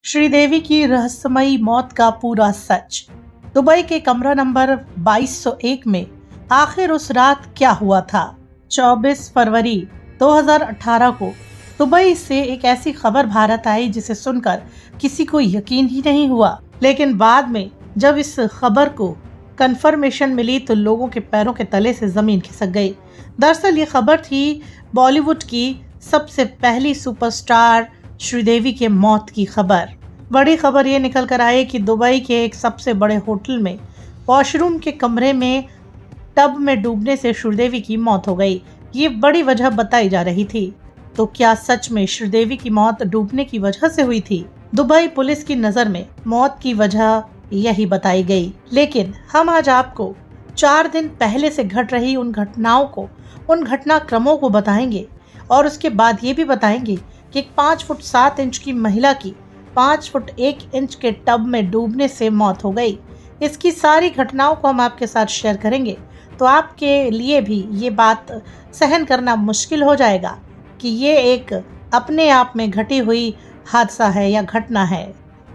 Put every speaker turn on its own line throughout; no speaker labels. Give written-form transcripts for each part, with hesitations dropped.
श्रीदेवी की रहस्यमयी मौत का पूरा सच। दुबई के कमरा नंबर 2201 में आखिर उस रात क्या हुआ था। 24 फरवरी 2018 को दुबई से एक ऐसी खबर भारत आई जिसे सुनकर किसी को यकीन ही नहीं हुआ, लेकिन बाद में जब इस खबर को कंफर्मेशन मिली तो लोगों के पैरों के तले से जमीन खिसक गई। दरअसल ये खबर थी बॉलीवुड की सबसे पहली सुपरस्टार श्रीदेवी के मौत की खबर। बड़ी खबर ये निकल कर आई कि दुबई के एक सबसे बड़े होटल में वॉशरूम के कमरे में टब में डूबने से श्रीदेवी की मौत हो गई। ये बड़ी वजह बताई जा रही थी। तो क्या सच में श्रीदेवी की मौत डूबने की वजह से हुई थी? दुबई पुलिस की नजर में मौत की वजह यही बताई गई, लेकिन हम आज आपको 4 दिन पहले से घट रही उन घटनाओं को, उन घटनाक्रमों को बताएंगे और उसके बाद ये भी बताएंगे कि एक 5 फुट 7 इंच की महिला की 5 फुट 1 इंच के टब में डूबने से मौत हो गई। इसकी सारी घटनाओं को हम आपके साथ शेयर करेंगे, तो आपके लिए भी ये बात सहन करना मुश्किल हो जाएगा कि ये एक अपने आप में घटी हुई हादसा है या घटना है।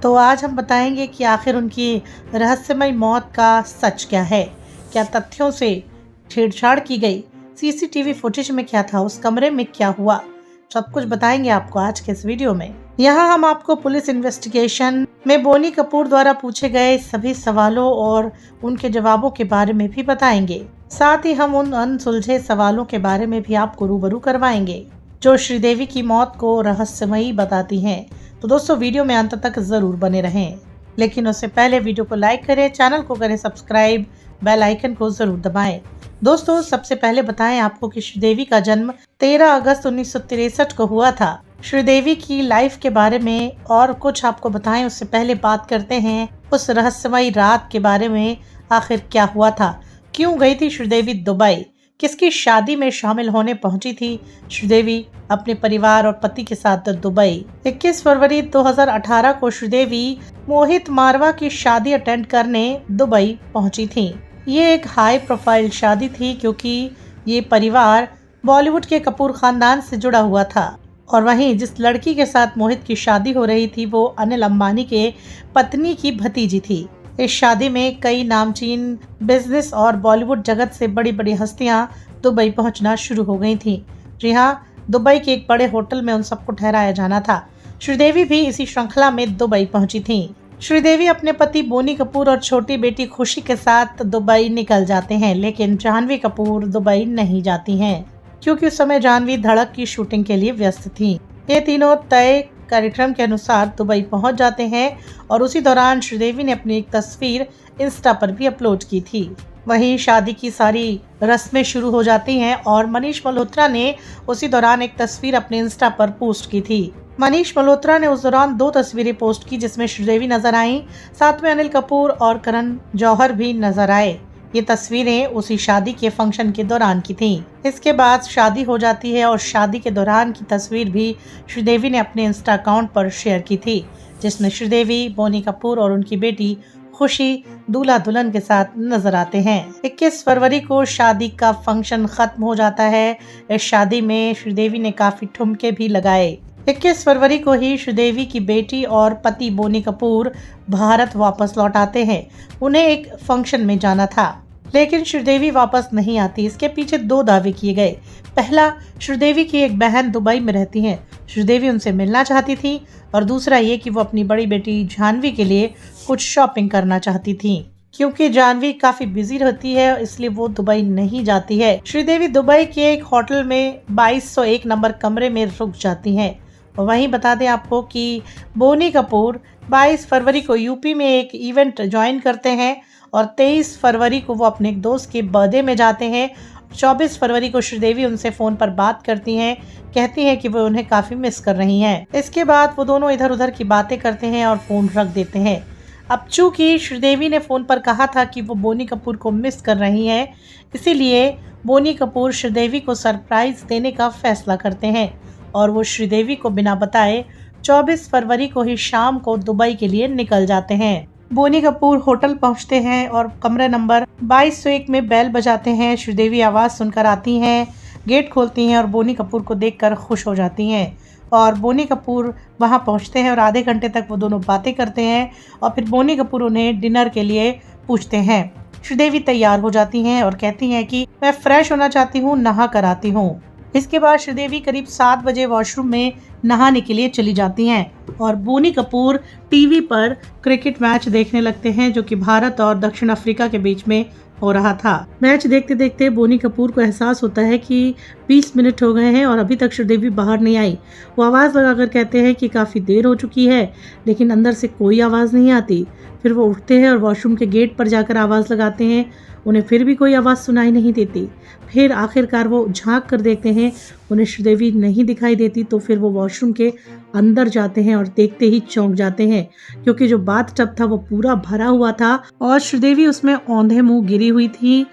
तो आज हम बताएंगे कि आखिर उनकी रहस्यमय मौत का सच क्या है, क्या तथ्यों से छेड़छाड़ की गई, सीसीटीवी फुटेज में क्या था, उस कमरे में क्या हुआ, सब कुछ बताएंगे आपको आज के इस वीडियो में। यहाँ हम आपको पुलिस इन्वेस्टिगेशन में बोनी कपूर द्वारा पूछे गए सभी सवालों और उनके जवाबों के बारे में भी बताएंगे। साथ ही हम उन अनसुलझे सवालों के बारे में भी आपको रूबरू करवाएंगे जो श्रीदेवी की मौत को रहस्यमयी बताती हैं। तो दोस्तों वीडियो में अंत तक जरूर बने रहें, लेकिन उससे पहले वीडियो को लाइक करें, चैनल को करें सब्सक्राइब, बेल आइकन को जरूर दबाएं। दोस्तों सबसे पहले बताएं आपको कि श्रीदेवी का जन्म 13 अगस्त 1963 को हुआ था। श्रीदेवी की लाइफ के बारे में और कुछ आपको बताएं उससे पहले बात करते हैं उस रहस्यमयी रात के बारे में। आखिर क्या हुआ था, क्यों गई थी श्रीदेवी दुबई, किसकी शादी में शामिल होने पहुंची थी श्रीदेवी अपने परिवार और पति के साथ दुबई। 21 फरवरी 2018 को श्रीदेवी मोहित मारवा की शादी अटेंड करने दुबई पहुंची थी। ये एक हाई प्रोफाइल शादी थी क्योंकि ये परिवार बॉलीवुड के कपूर खानदान से जुड़ा हुआ था, और वहीं जिस लड़की के साथ मोहित की शादी हो रही थी वो अनिल अंबानी के पत्नी की भतीजी थी। इस शादी में कई नामचीन बिजनेस और बॉलीवुड जगत से बड़ी बड़ी हस्तियां दुबई पहुंचना शुरू हो गई थी। जी हाँ, दुबई के एक बड़े होटल में उन सबको ठहराया जाना था। श्रीदेवी भी इसी श्रृंखला में दुबई पहुंची थी। श्रीदेवी अपने पति बोनी कपूर और छोटी बेटी खुशी के साथ दुबई निकल जाते हैं, लेकिन जाह्नवी कपूर दुबई नहीं जाती हैं क्योंकि उस समय जाह्नवी धड़क की शूटिंग के लिए व्यस्त थी। ये तीनों तय कार्यक्रम के अनुसार दुबई पहुंच जाते हैं और उसी दौरान श्रीदेवी ने अपनी एक तस्वीर इंस्टा पर भी अपलोड की थी। वहीं शादी की सारी रस्में शुरू हो जाती हैं और मनीष मल्होत्रा ने उसी दौरान एक तस्वीर अपने इंस्टा पर पोस्ट की थी। मनीष मल्होत्रा ने उस दौरान 2 तस्वीरें पोस्ट की जिसमें श्रीदेवी नजर आई, साथ में अनिल कपूर और करण जौहर भी नजर आए। ये तस्वीरें उसी शादी के फंक्शन के दौरान की थीं। इसके बाद शादी हो जाती है और शादी के दौरान की तस्वीर भी श्रीदेवी ने अपने इंस्टा अकाउंट पर शेयर की थी, जिसमें श्रीदेवी, बोनी कपूर और उनकी बेटी खुशी दूल्हा दुल्हन के साथ नजर आते हैं। 21 फरवरी को शादी का फंक्शन खत्म हो जाता है। इस शादी में श्रीदेवी ने काफी ठुमके भी लगाए। 21 फरवरी को ही श्रीदेवी की बेटी और पति बोनी कपूर भारत वापस लौट आते हैं। उन्हें एक फंक्शन में जाना था, लेकिन श्रीदेवी वापस नहीं आती। इसके पीछे 2 दावे किए गए। पहला, श्रीदेवी की एक बहन दुबई में रहती हैं, श्रीदेवी उनसे मिलना चाहती थी, और दूसरा ये कि वो अपनी बड़ी बेटी जाह्नवी के लिए कुछ शॉपिंग करना चाहती थी। क्योंकि जाह्नवी काफी बिजी रहती है इसलिए वो दुबई नहीं जाती है। श्रीदेवी दुबई के एक होटल में 2201 नंबर कमरे में रुक जाती हैं। और वहीं बता दें आपको कि बोनी कपूर 22 फरवरी को यूपी में एक इवेंट ज्वाइन करते हैं और 23 फरवरी को वो अपने एक दोस्त के बर्थडे में जाते हैं। 24 फरवरी को श्रीदेवी उनसे फ़ोन पर बात करती हैं, कहती हैं कि वो उन्हें काफ़ी मिस कर रही हैं। इसके बाद वो दोनों इधर उधर की बातें करते हैं और फ़ोन रख देते हैं। अब चूँकि श्रीदेवी ने फ़ोन पर कहा था कि वो बोनी कपूर को मिस कर रही हैं, इसीलिए बोनी कपूर श्रीदेवी को सरप्राइज़ देने का फैसला करते हैं और वो श्रीदेवी को बिना बताए 24 फरवरी को ही शाम को दुबई के लिए निकल जाते हैं। बोनी कपूर होटल पहुंचते हैं और कमरे नंबर 2201 में बेल बजाते हैं। श्रीदेवी आवाज़ सुनकर आती हैं, गेट खोलती हैं और बोनी कपूर को देखकर खुश हो जाती हैं और बोनी कपूर वहां पहुंचते हैं और आधे घंटे तक वो दोनों बातें करते हैं और फिर बोनी कपूर उन्हें डिनर के लिए पूछते हैं। श्रीदेवी तैयार हो जाती हैं और कहती हैं कि मैं फ्रेश होना चाहती हूँ, नहा कर आती हूँ। इसके बाद श्रीदेवी करीब 7 बजे वॉशरूम में नहाने के लिए चली जाती हैं और बोनी कपूर टीवी पर क्रिकेट मैच देखने लगते हैं जो कि भारत और दक्षिण अफ्रीका के बीच में हो रहा था। मैच देखते देखते बोनी कपूर को एहसास होता है कि 20 मिनट हो गए हैं और अभी तक श्रीदेवी बाहर नहीं आई। वो आवाज़ लगाकर कहते हैं कि काफ़ी देर हो चुकी है, लेकिन अंदर से कोई आवाज़ नहीं आती। फिर वो उठते हैं और वॉशरूम के गेट पर जाकर आवाज़ लगाते हैं, उन्हें फिर भी कोई आवाज़ सुनाई नहीं देती। फिर आखिरकार वो झांक कर देखते हैं, उन्हें श्रीदेवी नहीं दिखाई देती। तो फिर वो वॉशरूम के अंदर जाते हैं और देखते ही चौंक जाते हैं, क्योंकि जो बाथटब था वो पूरा भरा हुआ था और श्रीदेवी उसमें औंधे मुंह गिरी हुई थी।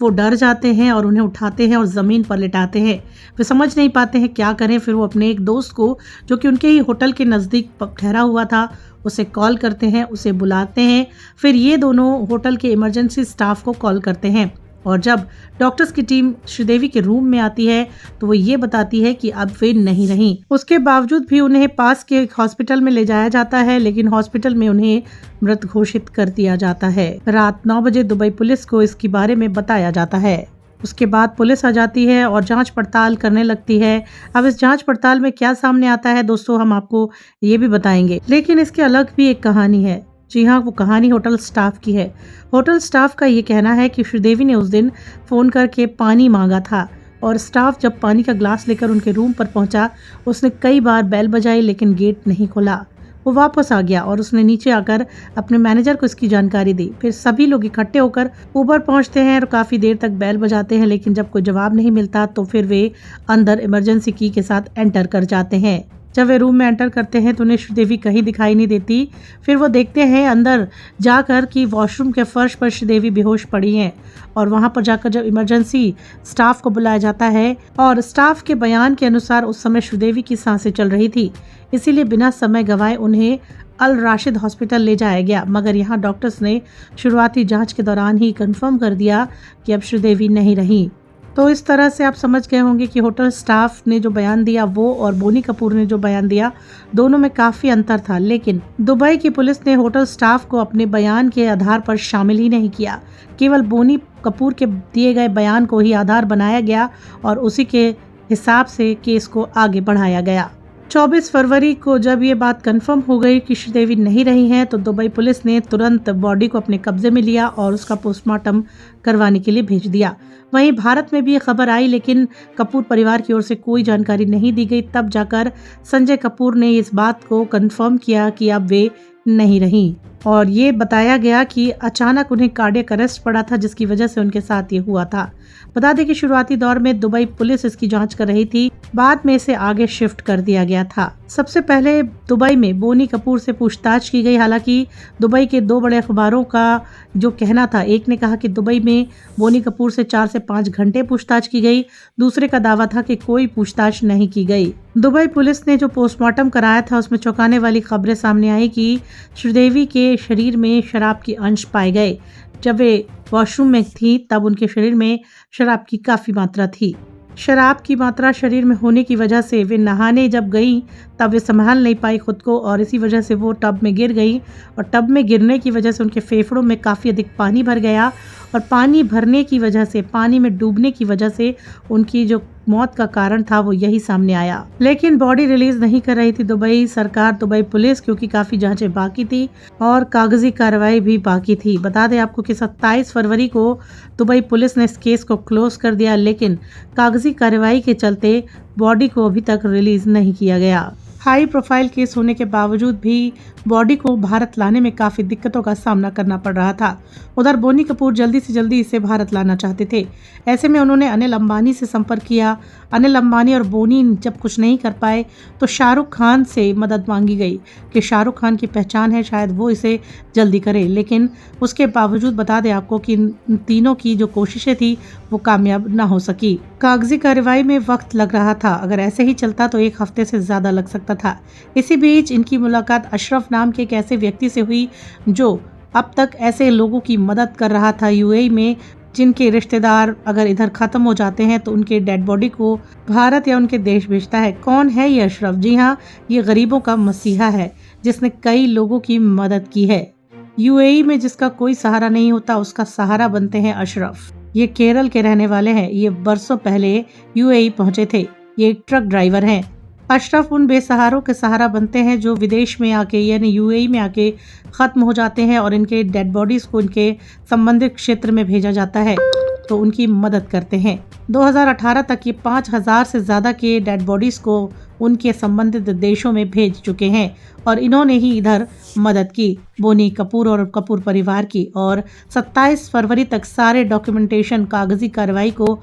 वो डर जाते हैं और उन्हें उठाते हैं और ज़मीन पर लिटाते हैं। वे समझ नहीं पाते हैं क्या करें। फिर वो अपने एक दोस्त को, जो कि उनके ही होटल के नज़दीक ठहरा हुआ था, उसे कॉल करते हैं, उसे बुलाते हैं। फिर ये दोनों होटल के इमरजेंसी स्टाफ को कॉल करते हैं और जब डॉक्टर्स की टीम श्रीदेवी के रूम में आती है तो वो ये बताती है कि अब वे नहीं रहीं। उसके बावजूद भी उन्हें पास के एक हॉस्पिटल में ले जाया जाता है, लेकिन हॉस्पिटल में उन्हें मृत घोषित कर दिया जाता है। रात 9 बजे दुबई पुलिस को इसके बारे में बताया जाता है। उसके बाद पुलिस आ जाती है और जांच पड़ताल करने लगती है। अब इस जांच पड़ताल में क्या सामने आता है दोस्तों, हम आपको ये भी बताएंगे, लेकिन इसके अलग भी एक कहानी है। जी हाँ, वो कहानी होटल स्टाफ की है। होटल स्टाफ का ये कहना है कि श्रीदेवी ने उस दिन फ़ोन करके पानी मांगा था और स्टाफ जब पानी का ग्लास लेकर उनके रूम पर पहुंचा, उसने कई बार बेल बजाई लेकिन गेट नहीं खोला। वो वापस आ गया और उसने नीचे आकर अपने मैनेजर को इसकी जानकारी दी। फिर सभी लोग इकट्ठे होकर ऊपर पहुंचते हैं और काफ़ी देर तक बेल बजाते हैं, लेकिन जब कोई जवाब नहीं मिलता तो फिर वे अंदर इमरजेंसी की के साथ एंटर कर जाते हैं। जब वे रूम में एंटर करते हैं तो उन्हें श्रीदेवी कहीं दिखाई नहीं देती। फिर वो देखते हैं अंदर जाकर कि वॉशरूम के फर्श पर श्रीदेवी बेहोश पड़ी हैं और वहां पर जाकर जब इमरजेंसी स्टाफ को बुलाया जाता है और स्टाफ के बयान के अनुसार उस समय श्रीदेवी की सांसें चल रही थी, इसीलिए बिना समय गंवाए उन्हें अल राशिद हॉस्पिटल ले जाया गया। मगर यहाँ डॉक्टर्स ने शुरुआती जांच के दौरान ही कंफर्म कर दिया कि अब श्रीदेवी नहीं रही। तो इस तरह से आप समझ गए होंगे कि होटल स्टाफ ने जो बयान दिया वो और बोनी कपूर ने जो बयान दिया, दोनों में काफ़ी अंतर था। लेकिन दुबई की पुलिस ने होटल स्टाफ को अपने बयान के आधार पर शामिल ही नहीं किया। केवल बोनी कपूर के दिए गए बयान को ही आधार बनाया गया और उसी के हिसाब से केस को आगे बढ़ाया गया। 24 फरवरी को जब ये बात कंफर्म हो गई कि श्रीदेवी नहीं रही हैं, तो दुबई पुलिस ने तुरंत बॉडी को अपने कब्जे में लिया और उसका पोस्टमार्टम करवाने के लिए भेज दिया। वहीं भारत में भी ये खबर आई, लेकिन कपूर परिवार की ओर से कोई जानकारी नहीं दी गई। तब जाकर संजय कपूर ने इस बात को कंफर्म किया कि अब वे नहीं रहीं और ये बताया गया कि अचानक उन्हें कार्डियक अरेस्ट पड़ा था, जिसकी वजह से उनके साथ ये हुआ था। बता दें कि शुरुआती दौर में दुबई पुलिस इसकी जांच कर रही थी, बाद में इसे आगे शिफ्ट कर दिया गया था। सबसे पहले दुबई में बोनी कपूर से पूछताछ की गई। हालांकि दुबई के 2 बड़े अखबारों का जो कहना था, एक ने कहा कि दुबई में बोनी कपूर से 4 से 5 घंटे पूछताछ की गई, दूसरे का दावा था कि कोई पूछताछ नहीं की गई। दुबई पुलिस ने जो पोस्टमार्टम कराया था उसमें चौंकाने वाली खबरें सामने आई कि श्रीदेवी के शरीर में शराब के अंश पाए गए। जब वे वॉशरूम में थी तब उनके शरीर में शराब की काफ़ी मात्रा थी। शराब की मात्रा शरीर में होने की वजह से वे नहाने जब गई तब वे संभाल नहीं पाई खुद को और इसी वजह से वो टब में गिर गई और टब में गिरने की वजह से उनके फेफड़ों में काफ़ी अधिक पानी भर गया और पानी भरने की वजह से, पानी में डूबने की वजह से उनकी जो मौत का कारण था वो यही सामने आया। लेकिन बॉडी रिलीज नहीं कर रही थी दुबई सरकार, दुबई पुलिस, क्योंकि काफ़ी जांचें बाकी थी और कागजी कार्रवाई भी बाकी थी। बता दें आपको कि 27 फरवरी को दुबई पुलिस ने इस केस को क्लोज कर दिया, लेकिन कागजी कार्रवाई के चलते बॉडी को अभी तक रिलीज नहीं किया गया। हाई प्रोफाइल केस होने के बावजूद भी बॉडी को भारत लाने में काफ़ी दिक्कतों का सामना करना पड़ रहा था। उधर बोनी कपूर जल्दी से जल्दी इसे भारत लाना चाहते थे। ऐसे में उन्होंने अनिल अंबानी से संपर्क किया। अनिल अंबानी और बोनी जब कुछ नहीं कर पाए तो शाहरुख खान से मदद मांगी गई कि शाहरुख खान की पहचान है, शायद वो इसे जल्दी करे। लेकिन उसके बावजूद बता दें आपको कि इन तीनों की जो कोशिशें थी वो कामयाब ना हो सकी। कागजी कार्रवाई में वक्त लग रहा था, अगर ऐसे ही चलता तो 1 हफ्ते से ज़्यादा लग सकता था। इसी बीच इनकी मुलाकात अशरफ नाम के एक ऐसे व्यक्ति से हुई जो अब तक ऐसे लोगों की मदद कर रहा था। यूएई में जिनके रिश्तेदार अगर इधर खत्म हो जाते हैं तो उनके डेड बॉडी को भारत या उनके देश भेजता है। कौन है ये अशरफ? जी हाँ, ये गरीबों का मसीहा है जिसने कई लोगों की मदद की है। यूएई में जिसका कोई सहारा नहीं होता उसका सहारा बनते हैं अशरफ। ये केरल के रहने वाले हैं। ये बरसों पहले यूएई पहुंचे थे। ये एक ट्रक ड्राइवर हैं। अशरफ उन बेसहारों के सहारा बनते हैं जो विदेश में आके यानी यूएई में आके खत्म हो जाते हैं और इनके डेड बॉडीज को इनके संबंधित क्षेत्र में भेजा जाता है तो उनकी मदद करते हैं। 2018 तक ये 5000 से ज्यादा के डेड बॉडीज को उनके संबंधित देशों में भेज चुके हैं और इन्होंने ही इधर मदद की, बोनी कपूर और कपूर परिवार की। और 27 फरवरी तक सारे डॉक्यूमेंटेशन कागजी कार्रवाई को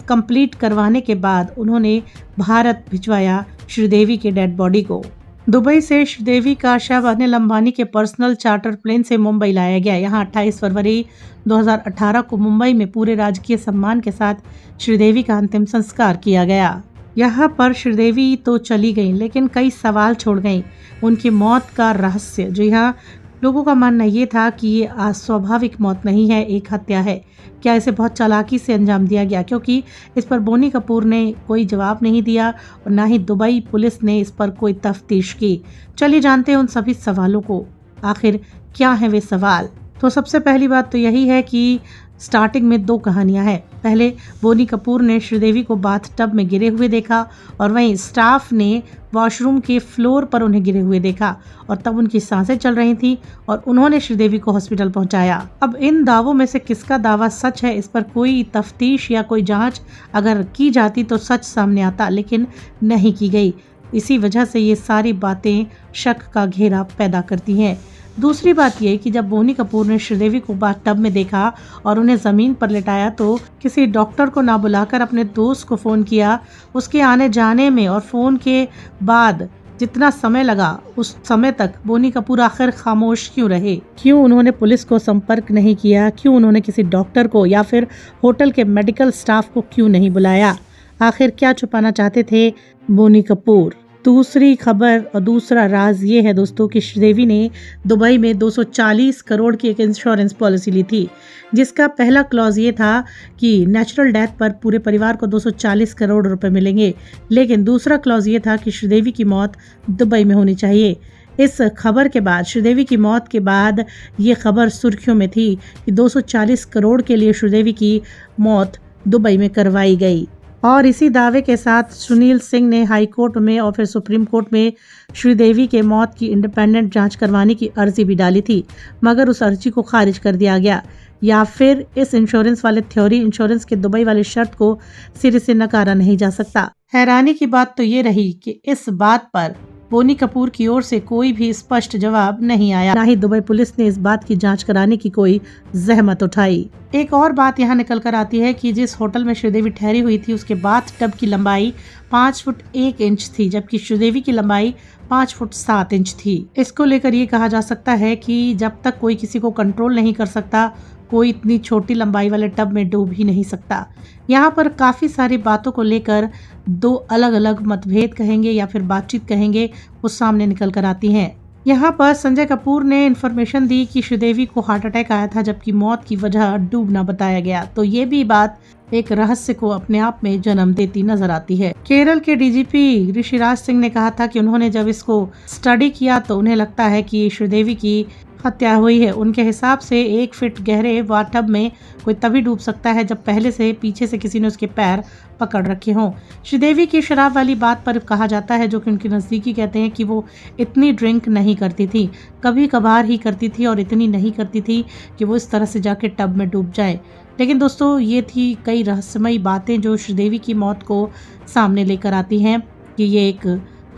कंप्लीट करवाने के बाद उन्होंने भारत भिजवाया श्रीदेवी के डेड बॉडी को। दुबई से श्रीदेवी का शव अनिल अंबानी के पर्सनल चार्टर प्लेन से मुंबई लाया गया। यहाँ 28 फरवरी 2018 को मुंबई में पूरे राजकीय सम्मान के साथ श्रीदेवी का अंतिम संस्कार किया गया। यहाँ पर श्रीदेवी तो चली गई लेकिन कई सवाल छोड़ गई। उनकी मौत का रहस्य, जो यहाँ लोगों का मानना ये था कि ये अस्वाभाविक मौत नहीं है, एक हत्या है। क्या इसे बहुत चालाकी से अंजाम दिया गया? क्योंकि इस पर बोनी कपूर ने कोई जवाब नहीं दिया और ना ही दुबई पुलिस ने इस पर कोई तफ्तीश की। चलिए जानते हैं उन सभी सवालों को। आखिर क्या है वे सवाल? तो सबसे पहली बात तो यही है कि स्टार्टिंग में दो कहानियां हैं। पहले बोनी कपूर ने श्रीदेवी को बाथटब में गिरे हुए देखा और वहीं स्टाफ ने वॉशरूम के फ्लोर पर उन्हें गिरे हुए देखा और तब उनकी सांसें चल रही थीं और उन्होंने श्रीदेवी को हॉस्पिटल पहुंचाया। अब इन दावों में से किसका दावा सच है, इस पर कोई तफ्तीश या कोई जांच अगर की जाती तो सच सामने आता, लेकिन नहीं की गई। इसी वजह से ये सारी बातें शक का घेरा पैदा करती हैं। दूसरी बात यह कि जब बोनी कपूर ने श्रीदेवी को बाथटब में देखा और उन्हें जमीन पर लिटाया तो किसी डॉक्टर को ना बुलाकर अपने दोस्त को फोन किया। उसके आने जाने में और फोन के बाद जितना समय लगा उस समय तक बोनी कपूर आखिर खामोश क्यों रहे? क्यों उन्होंने पुलिस को संपर्क नहीं किया? क्यों उन्होंने किसी डॉक्टर को या फिर होटल के मेडिकल स्टाफ को क्यों नहीं बुलाया? आखिर क्या छुपाना चाहते थे बोनी कपूर? दूसरी खबर और दूसरा राज ये है दोस्तों कि श्रीदेवी ने दुबई में 240 करोड़ की एक इंश्योरेंस पॉलिसी ली थी, जिसका पहला क्लॉज ये था कि नेचुरल डेथ पर पूरे परिवार को 240 करोड़ रुपए मिलेंगे, लेकिन दूसरा क्लॉज ये था कि श्रीदेवी की मौत दुबई में होनी चाहिए। इस खबर के बाद, श्रीदेवी की मौत के बाद ये खबर सुर्खियों में थी कि 240 करोड़ के लिए श्रीदेवी की मौत दुबई में करवाई गई। और इसी दावे के साथ सुनील सिंह ने हाई कोर्ट में और फिर सुप्रीम कोर्ट में श्रीदेवी के मौत की इंडिपेंडेंट जांच करवाने की अर्जी भी डाली थी, मगर उस अर्जी को खारिज कर दिया गया। या फिर इस इंश्योरेंस वाले थ्योरी इंश्योरेंस के दुबई वाले शर्त को सिरे से नकारा नहीं जा सकता। हैरानी की बात तो ये रही कि इस बात पर बोनी कपूर की ओर से कोई भी स्पष्ट जवाब नहीं आया, ना ही दुबई पुलिस ने इस बात की जांच कराने की कोई जहमत उठाई। एक और बात यहाँ निकल कर आती है कि जिस होटल में श्रीदेवी ठहरी हुई थी उसके बाथटब की लंबाई 5 फुट 1 इंच थी, जबकि श्रीदेवी की लंबाई 5 फुट 7 इंच थी। इसको लेकर ये कहा जा सकता है कि जब तक कोई किसी को कंट्रोल नहीं कर सकता, कोई इतनी छोटी लंबाई वाले टब में डूब ही नहीं सकता। यहाँ पर काफ़ी सारी बातों को लेकर दो अलग अलग मतभेद कहेंगे या फिर बातचीत कहेंगे, वो सामने निकल कर आती हैं। यहाँ पर संजय कपूर ने इन्फॉर्मेशन दी कि श्रीदेवी को हार्ट अटैक आया था, जबकि मौत की वजह डूबना बताया गया। तो ये भी बात एक रहस्य को अपने आप में जन्म देती नजर आती है। केरल के डीजीपी ऋषिराज सिंह ने कहा था कि उन्होंने जब इसको स्टडी किया तो उन्हें लगता है कि श्रीदेवी की हत्या हुई है। उनके हिसाब से 1 फीट गहरे बाथटब में कोई तभी डूब सकता है जब पहले से पीछे से किसी ने उसके पैर पकड़ रखे हों। श्रीदेवी की शराब वाली बात पर कहा जाता है, जो कि उनके नज़दीकी कहते हैं कि वो इतनी ड्रिंक नहीं करती थी, कभी कभार ही करती थी और इतनी नहीं करती थी कि वो इस तरह से जाके टब में डूब जाए। लेकिन दोस्तों ये थी कई रहस्यमयी बातें जो श्रीदेवी की मौत को सामने लेकर आती हैं कि ये एक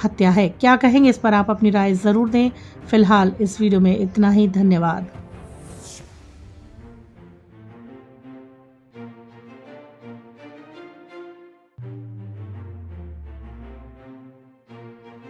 हत्या है। क्या कहेंगे इस पर आप अपनी राय ज़रूर दें। फिलहाल इस वीडियो में इतना ही। धन्यवाद।